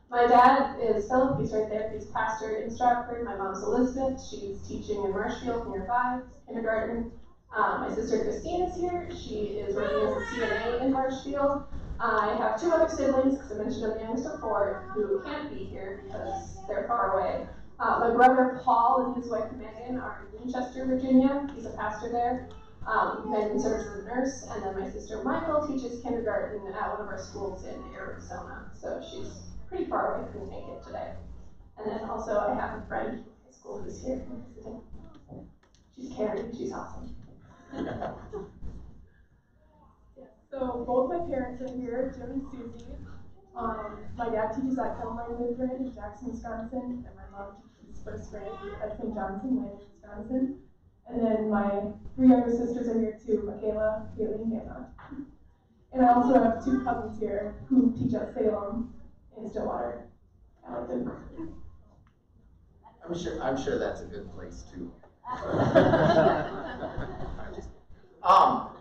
My dad is Philip, he's right there, he's pastor in Stratford. My mom's Elizabeth, she's teaching in Marshfield nearby, kindergarten. My sister Christine is here, she is working as a CNA in Marshfield. I have two other siblings, because I mentioned I'm the youngest of four, who can't be here because they're far away. My brother Paul and his wife Megan are in Winchester, Virginia. He's a pastor there. Megan serves as a nurse, and then my sister Michael teaches kindergarten at one of our schools in Arizona. So she's pretty far away, couldn't make it today. And then also I have a friend from high school who's here visiting. She's Carrie, she's awesome. So both my parents are here, Jim and Susie. My dad teaches at COL Lutheran in Jackson, Wisconsin, and my mom teaches first grade at St. Johnson, Wisconsin. And then my three younger sisters are here too, Michaela, Haley, and Hannah. And I also have two cousins here who teach at Salem in Stillwater. I'm sure that's a good place too.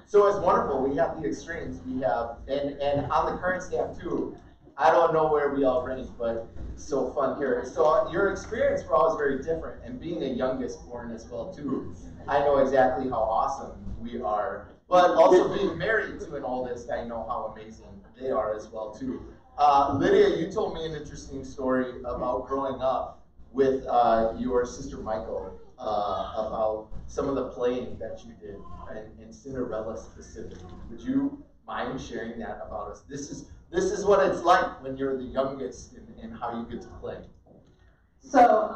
So it's wonderful. We have the extremes. We have, and on the current staff too. I don't know where we all rank, but it's so fun here. So your experience were always very different, and being a youngest born as well too. I know exactly how awesome we are, but also being married to an oldest, I know how amazing they are as well too. Lydia, you told me an interesting story about growing up with your sister Michael. About some of the playing that you did, and Cinderella specifically. Would you mind sharing that about us? This is what it's like when you're the youngest and how you get to play. So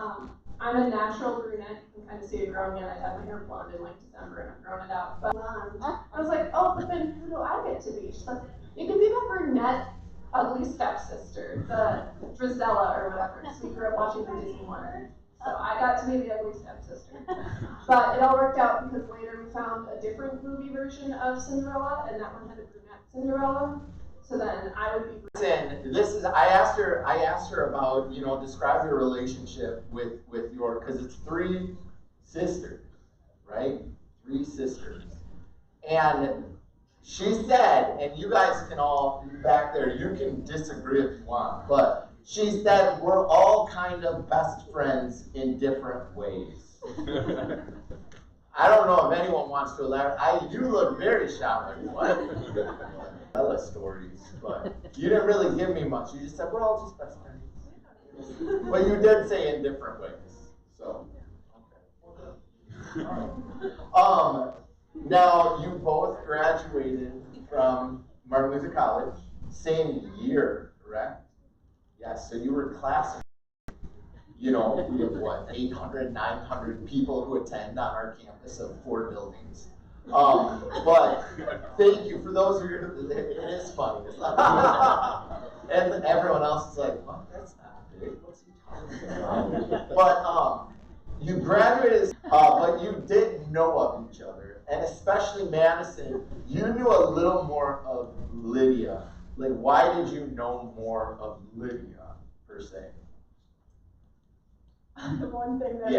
I'm a natural brunette. You can kind of see it growing in. I had my hair blonde in like December and I've grown it out. But I was like, oh, but then who do I get to be? She's like, you can be the brunette ugly stepsister, the Drizella or whatever. So we grew up watching the Disney one. So I got to be the ugly stepsister. But it all worked out because later we found a different movie version of Cinderella, and that one had a brunette Cinderella. So then I would be. Listen, I asked her about, describe your relationship with your, because it's three sisters, right? Three sisters. And she said, and you guys can all back there, you can disagree if you want, but she said we're all kind of best friends in different ways. I don't know if anyone wants to elaborate. You look very shocked. Like, what? Tell us stories, but you didn't really give me much. You just said we're all just best friends. But you did say in different ways. So, okay. Now you both graduated from Martin Luther College, same year, correct? Yes, so you were classmates. We have what, 800, 900 people who attend on our campus of 4 buildings. But thank you for those who are, it is funny. It's not and everyone else is like, oh, that's not big. What's he talking about? But you graduated, but you did know of each other, and especially Madison, you knew a little more of Lydia. Like, why did you know more of Lydia, per se? The one thing that I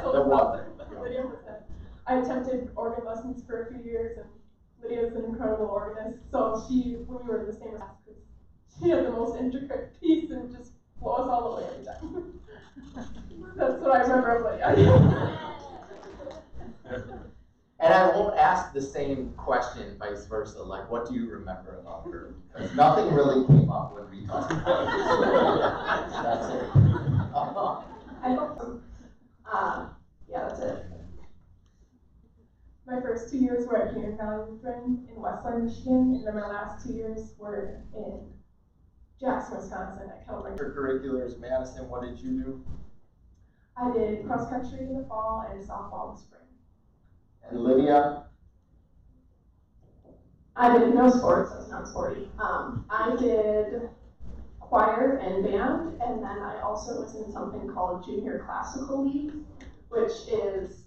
told about Lydia was that I attempted organ lessons for a few years, and Lydia is an incredible organist. So when we were in the same class, she had the most intricate piece and just blow us all away every time. That's what I remember of Lydia. And I won't ask the same question vice versa, like, what do you remember about her? Because nothing really came up when we talked about her. So that's it. I hope so. Yeah, that's it. My first 2 years were at Junior College Lutheran in Westland, Michigan, and then my last 2 years were in Jackson, Wisconsin at COL. Extracurriculars, Madison, what did you do? I did cross country in the fall and softball in the spring. And Lydia? I did no sports, I was not sporty. I did choir and band, and then I also was in something called Junior Classical League, which is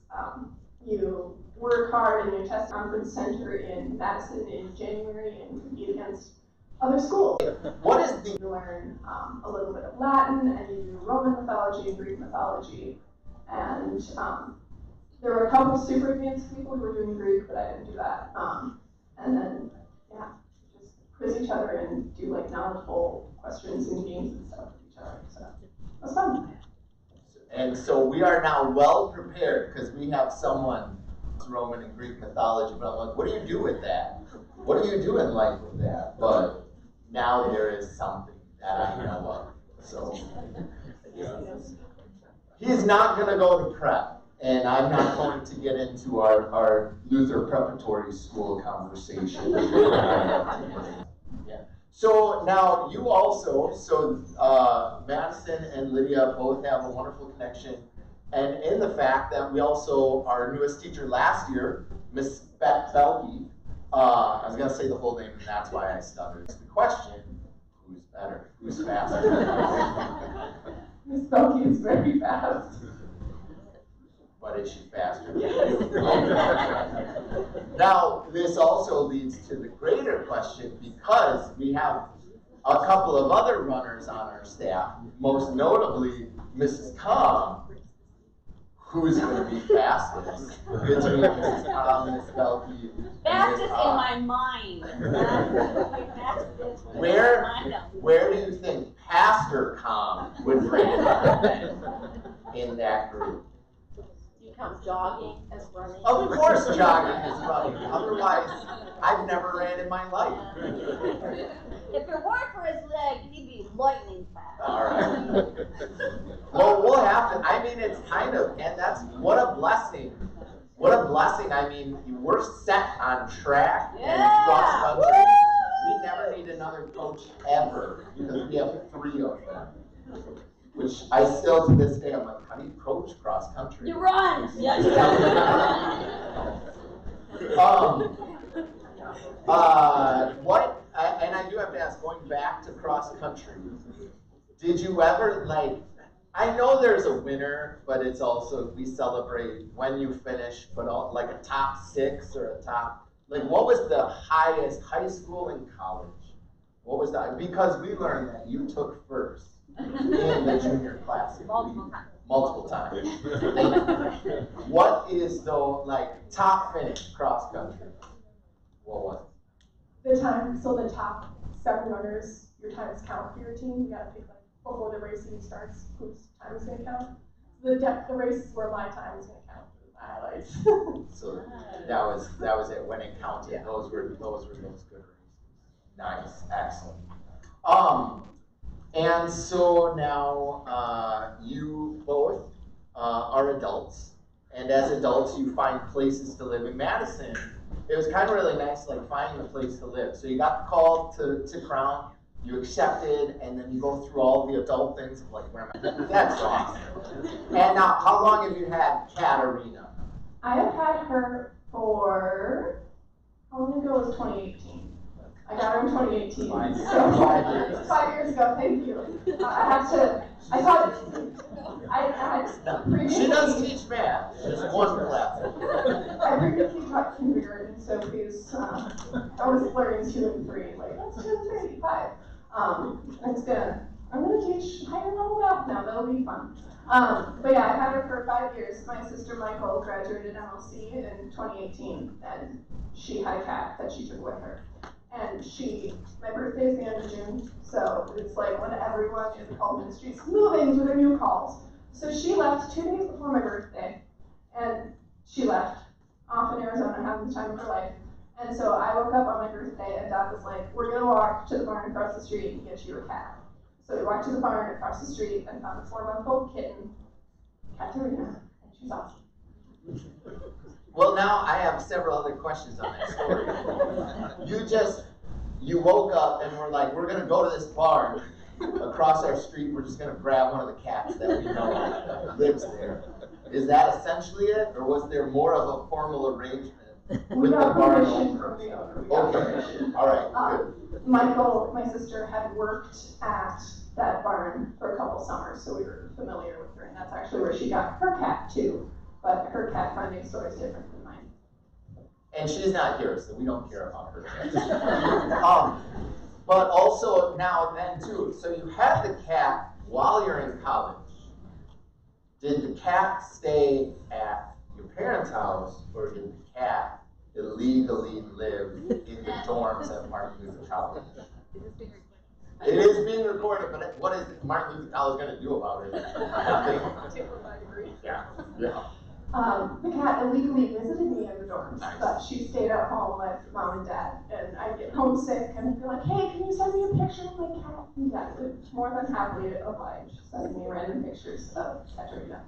you work hard and you test conference center in Madison in January and compete against other schools. What is the... You learn a little bit of Latin, and you do Roman mythology and Greek mythology, and there were a couple super advanced people who were doing Greek, but I didn't do that. And then, just quiz each other and do like knowledgeable questions and So we are now well prepared because we have someone Roman and Greek mythology, but I'm like, what do you do with that? What do you do in life with that? But now there is something that I know of. So he's not going to go to prep, and I'm not going to get into our Luther preparatory school conversation. Yeah. So now you also, Madison and Lydia both have a wonderful connection, and in the fact that we also, our newest teacher last year, Miss Belke, I was going to say the whole name, and that's why I stuttered. The question, who's better? Who's faster? Miss Belke is very fast. But is she faster? Now, this also leads to the greater question, because we have a couple of other runners on our staff, most notably Mrs. Com, who's going to be fastest between Mrs. Com and Miss Belke. Fastest in my mind. Where do you think Pastor Com would rank in that group? You count jogging as running? Of course jogging is running. Otherwise, I've never ran in my life. If it weren't for his leg, he'd be lightning fast. All right. Well, we'll have to. I mean, it's kind of, and that's what a blessing. What a blessing. I mean, we're set on track and cross country. We never need another coach ever because we have 3 of them. Which I still, to this day, I'm like, how do you coach cross country? You run! Yes, and I do have to ask, going back to cross country, did you ever, I know there's a winner, but it's also, we celebrate when you finish, but like a top 6 or a top, what was the highest, high school and college? What was that? Because we learned that you took first in the junior class. Multiple times. What is the top finish cross country? What was it? The time, so the top 7 runners, your times count for your team. You gotta pick before the race even starts whose time is gonna count. The races where my time is gonna count for the highlights. So that was it when it counted. Yeah. Those were those good races. Nice, excellent. And so now you both are adults, and as adults you find places to live in Madison. It was kind of really nice, finding a place to live. So you got the call to Crown, you accepted, and then you go through all the adult things of where am I? That's awesome. And now, how long have you had Katarina? I have had her for, how long ago was 2018? I got her in 2018. 5 years. 5 years ago, thank you. She does teach math. Just one class. I previously taught kindergarten, so please, I was learning 2 and 3, that's 2 and 3, 5. I'm gonna teach higher level math now, that'll be fun. But yeah, I had her for 5 years. My sister Michael graduated MLC in 2018, and she had a cat that she took with her. And my birthday is the end of June, so it's when everyone in the call ministry is moving to their new calls. So she left 2 days before my birthday, and she left off in Arizona having the time of her life. And so I woke up on my birthday, and Dad was like, we're gonna walk to the barn across the street and get you a cat. So we walked to the barn across the street and found a 4-month-old kitten, Katarina, and she's awesome. Well, now I have several other questions on that story. You woke up and were like, we're going to go to this barn across our street. We're just going to grab one of the cats that we know lives there. Is that essentially it? Or was there more of a formal arrangement with the barn owner? Okay, all right, good. Michael, my sister, had worked at that barn for a couple summers, so we were familiar with her, and that's actually where she got her cat too. But her cat finding story is different than mine. And she's not here, so we don't care about her cat. But also now then too, so you had the cat while you're in college. Did the cat stay at your parents' house, or did the cat illegally live in the dorms at Martin Luther College? It is being recorded, but what is Martin Luther College going to do about it? Nothing. Yeah. Yeah. The cat illegally visited me in the dorms, but she stayed at home with mom and dad. And I get homesick and be like, hey, can you send me a picture of my cat? And dad would more than happily oblige, sending me random pictures of Katerina.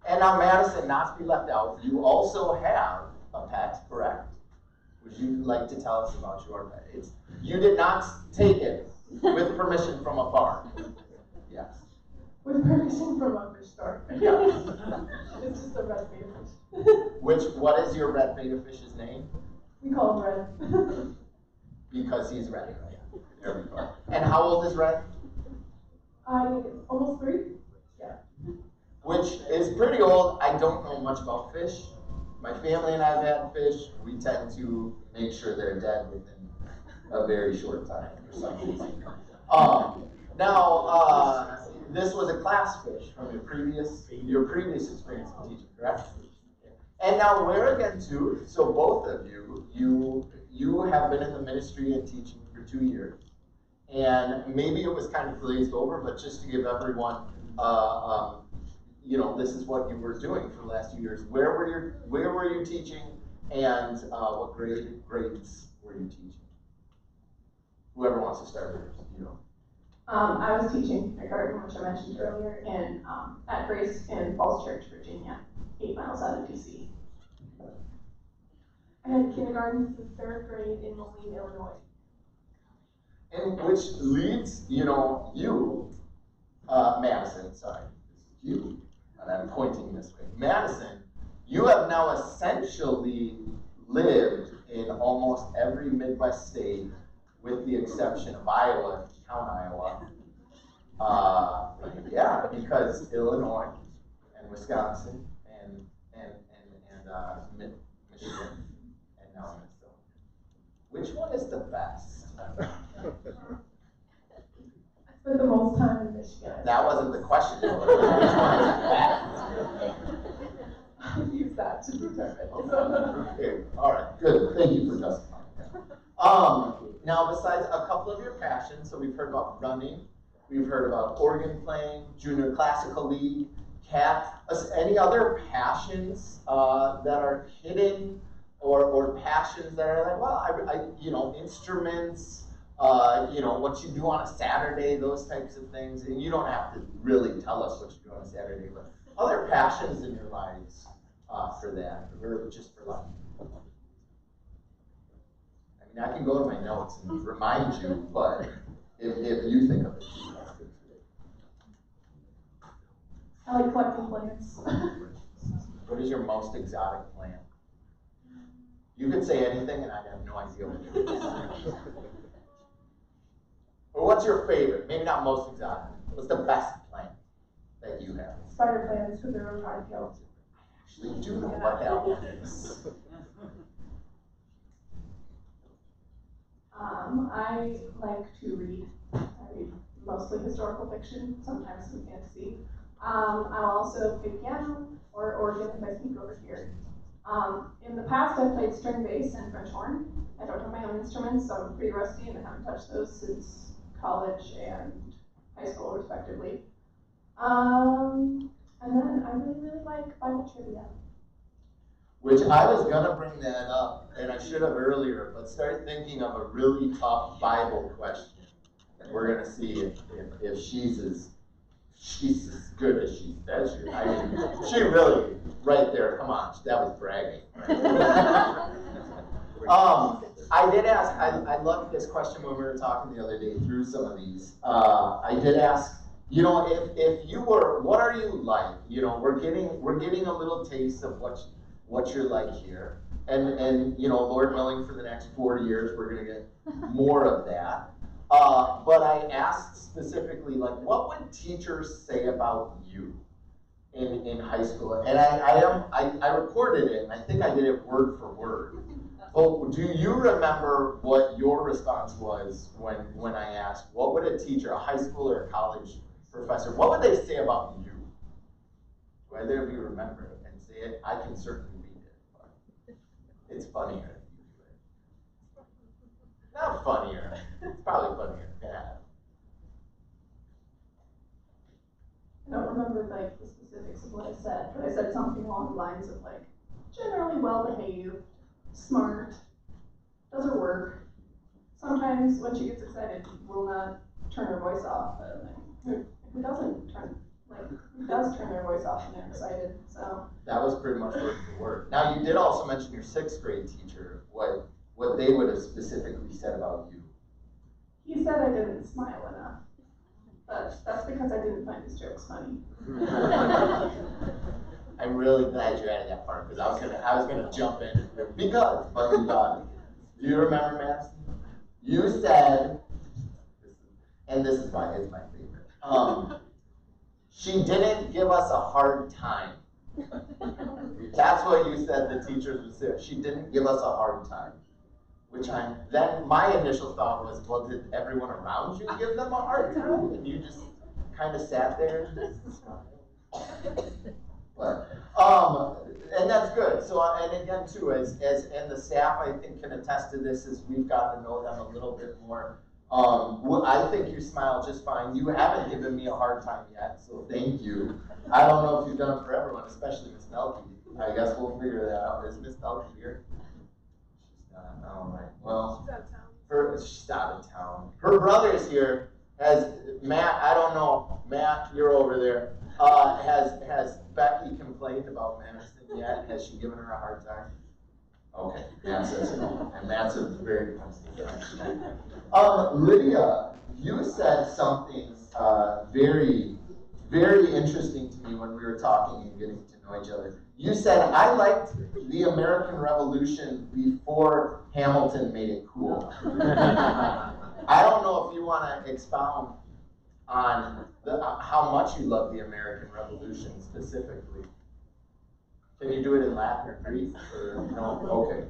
And now, Madison, not to be left out, you also have a pet, correct? Would you like to tell us about your pet? You did not take it with permission from a farm. Yes. With permission from a fish store. Yes. It's just a red beta fish. What is your red beta fish's name? We call him Red. Because he's red, right? There we go. And how old is Red? Almost 3. Yeah. Which is pretty old. I don't know much about fish. My family and I have had fish. We tend to make sure they're dead within a very short time for some reason. This was a class fish from your previous experience in teaching, correct? And now we're again too. So both of you have been in the ministry and teaching for 2 years, and maybe it was kind of glazed over, but just to give everyone, this is what you were doing for the last 2 years. Where were you teaching, and what grades were you teaching? Whoever wants to start first, I was teaching kindergarten, which I mentioned earlier, at Grace in Falls Church, Virginia, 8 miles out of DC. I had kindergarten through 3rd grade in Moline, Illinois. And which leads, Madison, and I'm pointing this way. Madison, you have now essentially lived in almost every Midwest state, with the exception of Iowa, if you count Iowa. Because Illinois and Wisconsin and Michigan and now Minnesota. Which one is the best? I spent the most time in Michigan. That wasn't the question. Which one is the best? I'll use that to determine. Okay. All right. Good. Thank you for justifying that. Now, besides a couple of your passions, so we've heard about running, we've heard about organ playing, junior classical league, cat. Any other passions that are hidden, or passions that are like, well, I instruments, what you do on a Saturday, those types of things. And you don't have to really tell us what you do on a Saturday, but other passions in your lives for that, or just for life. I can go to my notes and remind you, but if you think of it, that's good too. I like collecting plants. What is your most exotic plant? You could say anything, and I'd have no idea what it is. Or what's your favorite? Maybe not most exotic. What's the best plant that you have? Spider plants with their own hard kill. I actually do know what that one is. I like to read. I read mostly historical fiction, sometimes some fantasy. I'll also play piano or organ if I speak over here. In the past, I've played string bass and French horn. I don't have my own instruments, so I'm pretty rusty and I haven't touched those since college and high school, respectively. And then I really like Bible trivia. Which I was gonna bring that up, and I should have earlier, but start thinking of a really tough Bible question. And we're gonna see if she's as good as she says she is. I mean, she really, right there, come on, that was bragging. Right? I did ask, I loved this question when we were talking the other day through some of these. I did ask, if you were, what are you like? We're getting a little taste of what you're like here. And Lord willing, for the next 4 years, we're going to get more of that. But I asked specifically, what would teachers say about you in high school? And I recorded it, and I think I did it word for word. But do you remember what your response was when I asked, what would a teacher, a high school or a college professor, what would they say about you? Do either of you remember it and say it? I can certainly read it, but it's funnier if you Not funnier. It's probably funnier. Yeah. I don't remember like the specifics of what I said, but I said something along the lines of like generally well behaved, smart, does her work. Sometimes when she gets excited, will not turn her voice off. But who doesn't turn who does turn their voice off when they're excited? So that was pretty much word for word. Now you did also mention your 6th grade teacher. What they would have specifically said about you. He said I didn't smile enough. But that's because I didn't find his jokes funny. I'm really glad you added that part because I was gonna jump in because, but you got it. Do you remember, Madison? You said, and this is my favorite. She didn't give us a hard time. That's what you said the teachers would say. She didn't give us a hard time. Then my initial thought was, well, did everyone around you give them a hard time? And you just kind of sat there and just but, and that's good. So, and again, too, as and the staff, I think, can attest to this as we've gotten to know them a little bit more. I think you smile just fine. You haven't given me a hard time yet, so thank you. I don't know if you've done it for everyone, especially Miss Melky. I guess we'll figure that out. Is Miss Melky here? She's not. All right. Well, she's out of town. Her brother's here. Has Matt? I don't know. Matt, you're over there. Has Becky complained about Madison yet? Has she given her a hard time? Okay, Matt says no, and Matt's a very Lydia, you said something very, very interesting to me when we were talking and getting to know each other. You said, I liked the American Revolution before Hamilton made it cool. I don't know if you want to expound on how much you love the American Revolution specifically. Can you do it in Latin or Greek? Or no? Okay.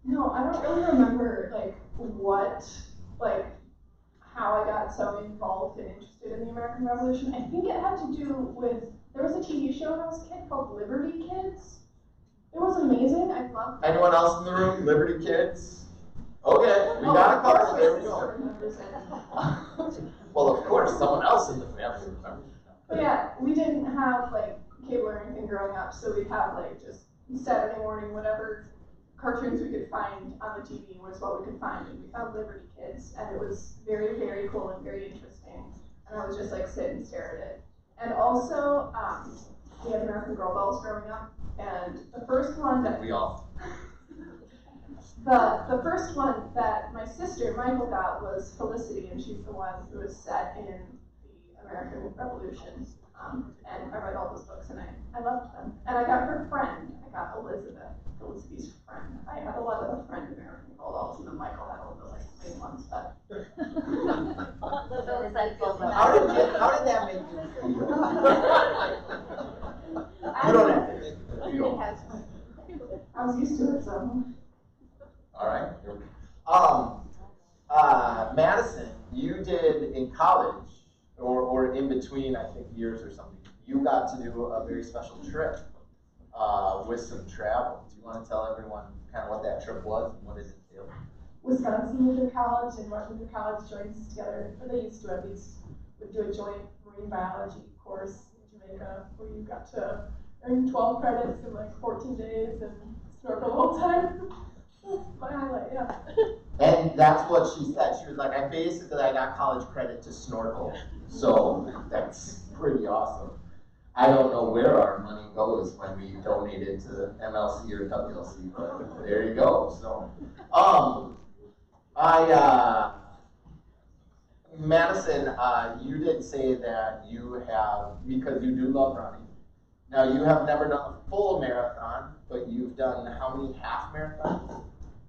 No, I don't really remember how I got so involved and interested in the American Revolution. I think it had to do with, there was a TV show when I was a kid called Liberty Kids. It was amazing. I loved it. Anyone else in the room? Liberty Kids? Okay, we got a couple. There we go. Well, of course, someone else in the family remembers. But yeah, we didn't have cable or anything growing up, so we'd have just Saturday morning, whatever cartoons we could find on the TV was what we could find, and we found Liberty Kids, and it was very, very cool and very interesting, and I was just sit and stare at it. And also, we had American Girl dolls growing up, and the first one that we all the first one that my sister Michael got was Felicity, and she's the one who was set in the American Revolution. And I read all those books, and I loved them. And I got her friend. I got Elizabeth, Felicity's friend. I had a lot of the friend American Girl dolls, and then Michael had all the main ones. But how did that make you feel? You don't have to. You don't. I was used to it, so. All right. Madison, you did in college. Or in between, I think, years or something, you got to do a very special trip with some travel. Do you want to tell everyone kind of what that trip was and what it entailed? Wisconsin Lutheran College and North Lutheran College joins us together, or they used to at least, would do a joint marine biology course in Jamaica where you got to earn 12 credits in 14 days and snorkel the whole time. My highlight, yeah. And that's what she said. She was like, I got college credit to snorkel. So that's pretty awesome. I don't know where our money goes when we donate it to MLC or WLC, but there you go. So, Madison, you did say that you have, because you do love running. Now, you have never done a full marathon, but you've done how many half marathons?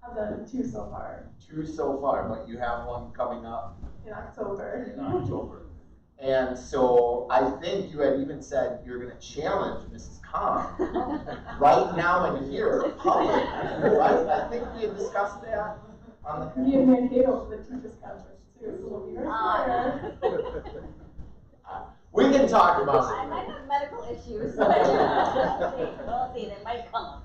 I've done 2 so far. 2 so far, but you have one coming up in October. And so I think you had even said you're going to challenge Mrs. Kahn right now and here, public. Right? I think we had discussed that on the. Me and Mankato for the teachers conference too, so we'll be right there. We can talk about it. I might have medical issues. We'll see. They might come up.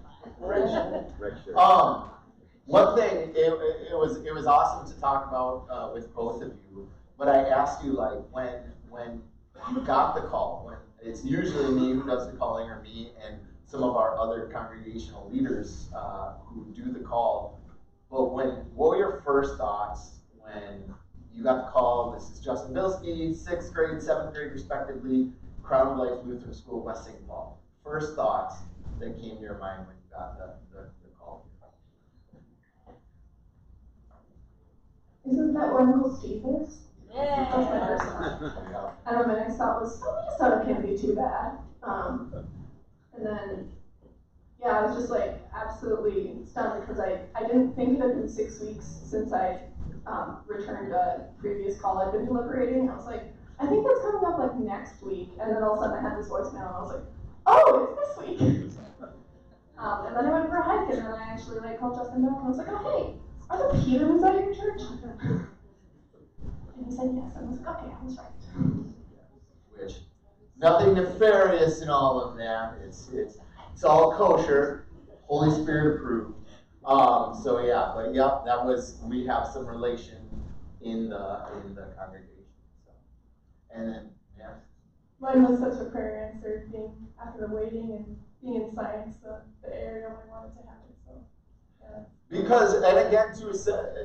One thing, it was awesome to talk about with both of you, but I asked you, like, when you got the call, when it's usually me who does the calling, or me and some of our other congregational leaders who do the call, but what were your first thoughts when you got the call? This is Justin Bilski, 6th grade, 7th grade respectively, Crown of Life Lutheran School, West St. Paul. First thoughts that came to your mind when you got the call. Isn't that where Uncle Steve is? Yeah. That's my first thought. And my next thought was, oh, I just thought it can't be too bad. And then, yeah, I was just like absolutely stunned because I didn't think it had been 6 weeks since I returned a previous call I'd been deliberating. I was like, I think that's coming up like next week. And then all of a sudden I had this voicemail and I was like, oh, it's this week. And then I went for a hike and then I actually like called Justin back and I was like, oh, hey, are the Petermans at your church? And he said yes. And I was like, okay, I was right. Which, nothing nefarious in all of that. It's all kosher, Holy Spirit approved. So yeah, but yeah, that was, we have some relation in the congregation. So, and then yeah. Mine was such a prayer answer, being after the waiting and being in science, the area I wanted to have it. So yeah. Because, and again too,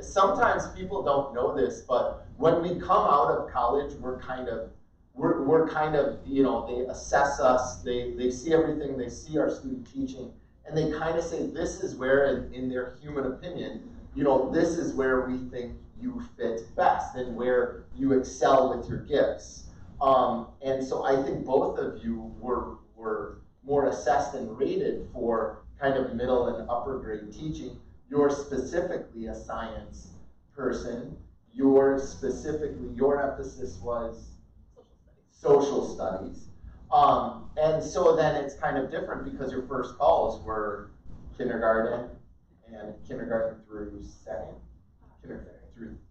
sometimes people don't know this, but when we come out of college, we're kind of, you know, they assess us, they see everything, they see our student teaching, and they kind of say, this is where, in their human opinion, you know, this is where we think you fit best and where you excel with your gifts. And so I think both of you were more assessed and rated for kind of middle and upper grade teaching. You're specifically a science person. Your emphasis was social studies. And so then it's kind of different because your first calls were kindergarten and kindergarten through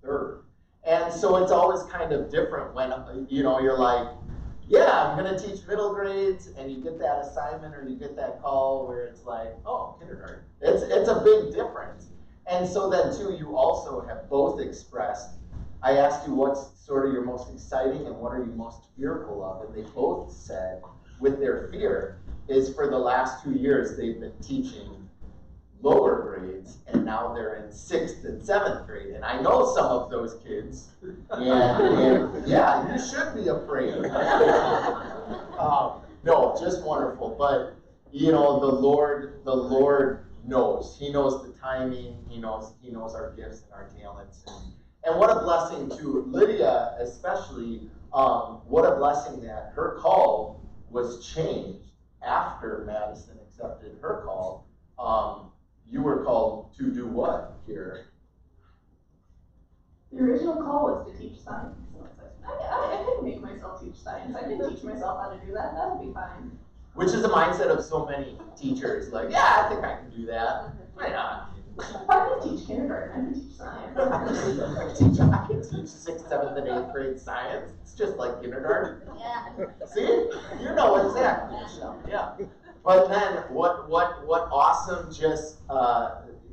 third. And so it's always kind of different when, you know, you're like, yeah, I'm going to teach middle grades, and you get that assignment or you get that call where it's like, oh, kindergarten. It's a big difference. And so then too, you also have both expressed, I asked you what's sort of your most exciting and what are you most fearful of, and they both said with their fear is for the last 2 years they've been teaching lower grades and now they're in 6th and 7th grade, and I know some of those kids, and yeah, you should be afraid. No, just wonderful, but you know, the Lord knows. He knows the timing, he knows our gifts and our talents, and what a blessing to Lydia especially, what a blessing that her call was changed after Madison accepted her call. You were called to do what here? The original call was to teach science. I can make myself teach science. I can teach myself how to do that. That'll be fine. Which is the mindset of so many teachers. Like, yeah, I think I can do that. Why not? I can teach kindergarten. I can teach science. I can teach 6th, 7th, and 8th grade science. It's just like kindergarten. Yeah. See? You know exactly. Yeah. But then, what awesome just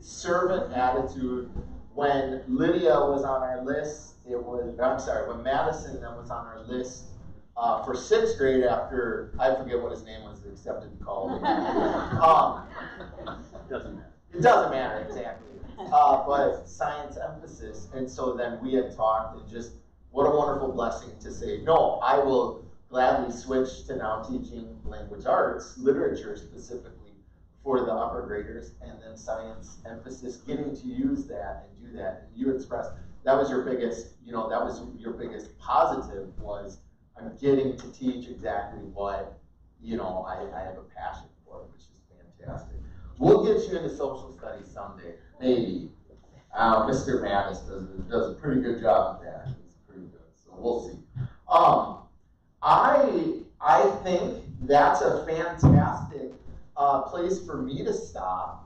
servant attitude when Lydia was on our list. When Madison then was on our list for 6th grade after, I forget what his name was, accepted the call. Doesn't matter. It doesn't matter, exactly. But science emphasis, and so then we had talked, and just what a wonderful blessing to say, no, I will gladly switch to now teaching language arts, literature specifically, for the upper graders, and then science emphasis, getting to use that and do that. And you expressed, that was your biggest, that was your biggest positive, was I'm getting to teach exactly what, I have a passion for, which is fantastic. We'll get you into social studies someday, maybe. Mr. Mattis does a pretty good job of that. He's pretty good, so we'll see. I think that's a fantastic place for me to stop.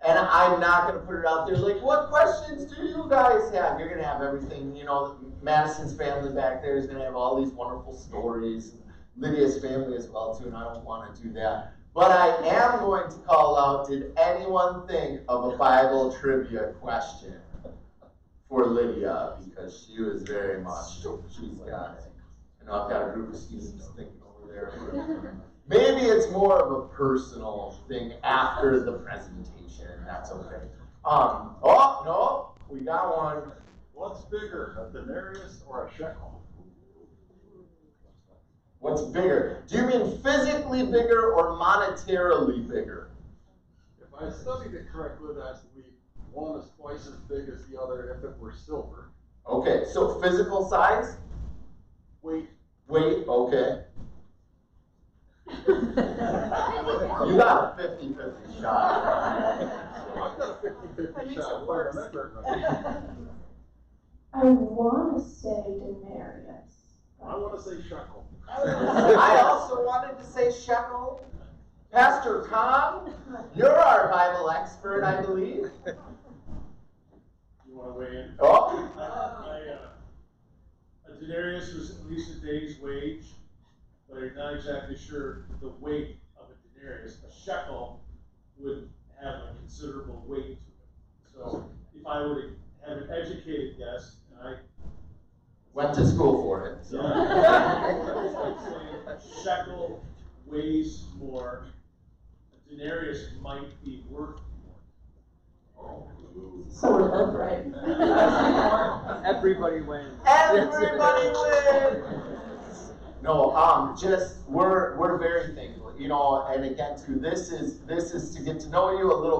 And I'm not going to put it out there like, what questions do you guys have? You're going to have everything. Madison's family back there is going to have all these wonderful stories. Lydia's family as well, too, and I don't want to do that. But I am going to call out, did anyone think of a Bible trivia question for Lydia? Because she was very much, she's got it. I know I've got a group of students thinking over there. Maybe it's more of a personal thing after the presentation. That's okay. Oh, no, we got one. What's bigger, a denarius or a shekel? What's bigger? Do you mean physically bigger or monetarily bigger? If I studied it correctly last week, one is twice as big as the other if it were silver. Okay, so physical size? Weight. Weight, okay. You got a 50-50 shot. I've got a 50-50 shot. If I remember it right. I want to say denarius. I want to say shekel. I also wanted to say shekel. Pastor Tom, you're our Bible expert, I believe. You want to weigh in? Oh. A denarius was at least a day's wage, but I'm not exactly sure the weight of a denarius. A shekel would have a considerable weight to it. So if I were to have an educated guess, and I Went to school for it. So. I'd say a shekel weighs more. A denarius might be worth more. So we're both right. Everybody wins. Everybody wins. No, just we're very thankful, you know. And again, too, this is to get to know you a little